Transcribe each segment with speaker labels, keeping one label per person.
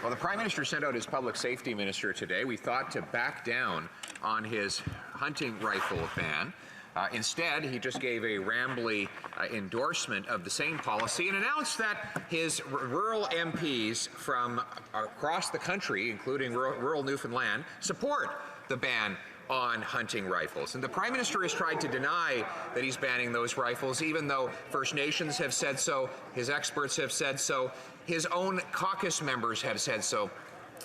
Speaker 1: Well, the Prime Minister sent out his Public Safety Minister today, we thought, to back down on his hunting rifle ban. Instead, he just gave a rambly endorsement of the same policy and announced that his rural MPs from across the country, including rural Newfoundland, support the ban on hunting rifles. And the Prime Minister has tried to deny that he's banning those rifles, even though First Nations have said so, his experts have said so, his own caucus members have said so.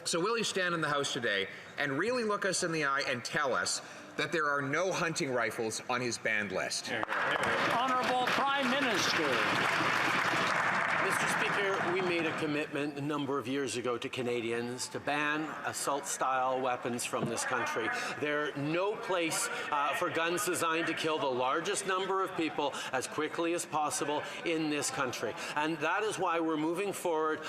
Speaker 1: So will he stand in the House today and really look us in the eye and tell us that there are no hunting rifles on his banned list?
Speaker 2: Honourable Prime Minister.
Speaker 3: Mr. Speaker, we made a commitment a number of years ago to Canadians to ban assault-style weapons from this country. There's no place for guns designed to kill the largest number of people as quickly as possible in this country. And that is why we're moving forward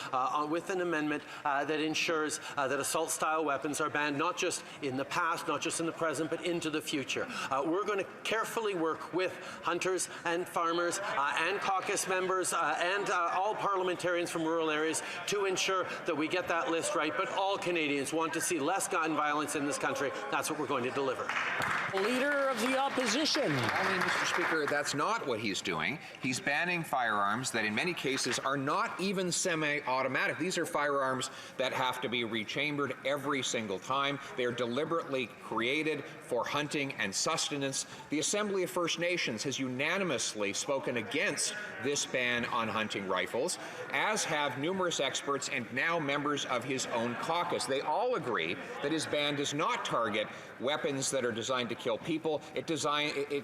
Speaker 3: with an amendment that ensures that assault-style weapons are banned, not just in the past, not just in the present, but into the future. We're going to carefully work with hunters and farmers and caucus members and all parliamentarians from rural areas to ensure that we get that list right. But all Canadians want to see less gun violence in this country. That's what we're going to deliver.
Speaker 2: Leader of the Opposition.
Speaker 1: I mean, Mr. Speaker, that's not what he's doing. He's banning firearms that in many cases are not even semi-automatic. These are firearms that have to be rechambered every single time. They're deliberately created for hunting and sustenance. The Assembly of First Nations has unanimously spoken against this ban on hunting rifles, as have numerous experts and now members of his own caucus. They all agree that his ban does not target weapons that are designed to kill people. It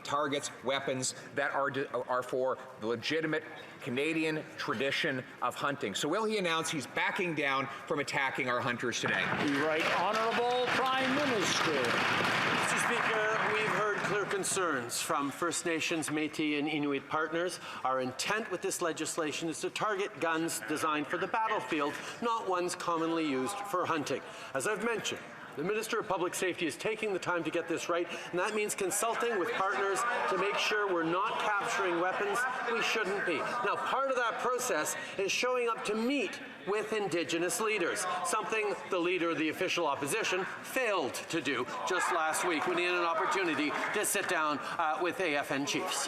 Speaker 1: targets weapons that are for the legitimate Canadian tradition of hunting. So will he announce he's backing down from attacking our hunters today?
Speaker 2: Right, Honourable Prime Minister.
Speaker 3: Mr. Speaker, we've heard clear concerns from First Nations, Métis and Inuit partners. Our intent with this legislation is to target guns designed for the battlefield, not ones commonly used for hunting. As I've mentioned, the Minister of Public Safety is taking the time to get this right, and that means consulting with partners to make sure we're not capturing weapons we shouldn't be. Now, part of that process is showing up to meet with Indigenous leaders, something the Leader of the official opposition failed to do just last week when he had an opportunity to sit down with AFN chiefs.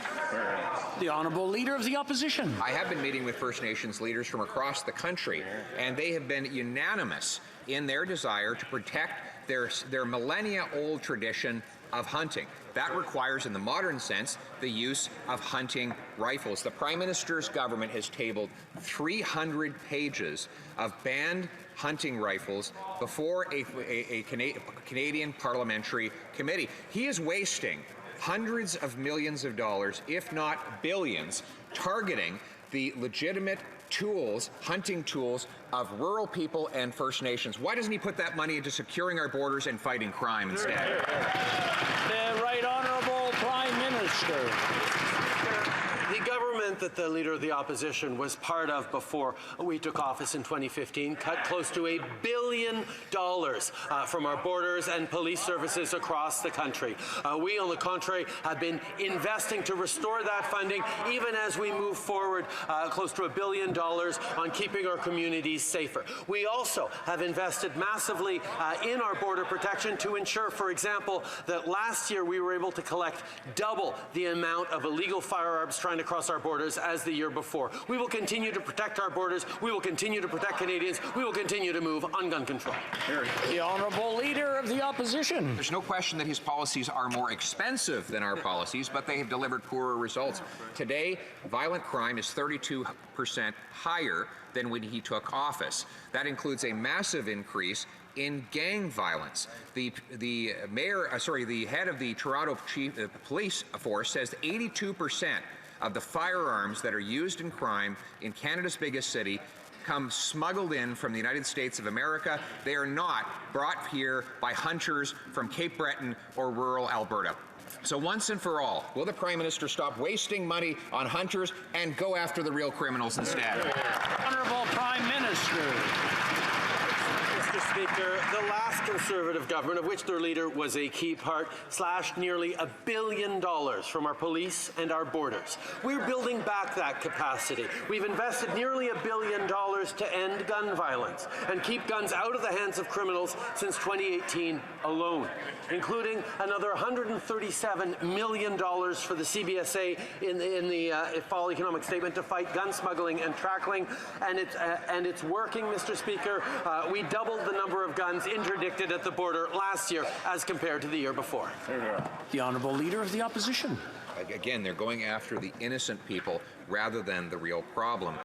Speaker 2: The Honourable Leader of the Opposition.
Speaker 1: I have been meeting with First Nations leaders from across the country, and they have been unanimous in their desire to protect their millennia-old tradition of hunting. That requires, in the modern sense, the use of hunting rifles. The Prime Minister's government has tabled 300 pages of banned hunting rifles before a Canadian parliamentary committee. He is wasting hundreds of millions of dollars, if not billions, targeting the legitimate tools, hunting tools of rural people and First Nations. Why doesn't he put that money into securing our borders and fighting crime instead?
Speaker 2: The Right Honourable Prime Minister.
Speaker 3: The government that the Leader of the Opposition was part of before we took office in 2015 cut close to $1 billion from our borders and police services across the country. We, on the contrary, have been investing to restore that funding, even as we move forward close to $1 billion on keeping our communities safer. We also have invested massively in our border protection to ensure, for example, that last year we were able to collect double the amount of illegal firearms trying to cross our borders as the year before. We will continue to protect our borders. We will continue to protect Canadians. We will continue to move on gun control.
Speaker 2: The Honourable Leader of the Opposition.
Speaker 1: There's no question that his policies are more expensive than our policies, but they have delivered poorer results. Today, violent crime is 32% higher than when he took office. That includes a massive increase in gang violence. The head of the Toronto Police Force says 82% of the firearms that are used in crime in Canada's biggest city come smuggled in from the United States of America. They are not brought here by hunters from Cape Breton or rural Alberta. So once and for all, will the Prime Minister stop wasting money on hunters and go after the real criminals instead?
Speaker 2: Honourable Prime Minister.
Speaker 3: Mr. Speaker, Speaker, the last Conservative government, of which their leader was a key part, slashed nearly $1 billion from our police and our borders. We're building back that capacity. We've invested nearly $1 billion to end gun violence and keep guns out of the hands of criminals since 2018 alone, including another $137 million for the CBSA in the fall economic statement to fight gun smuggling and trafficking, and it's working, Mr. Speaker. We doubled the number of guns interdicted at the border last year as compared to the year before.
Speaker 2: The Honourable Leader of the Opposition.
Speaker 1: Again, they're going after the innocent people rather than the real problem.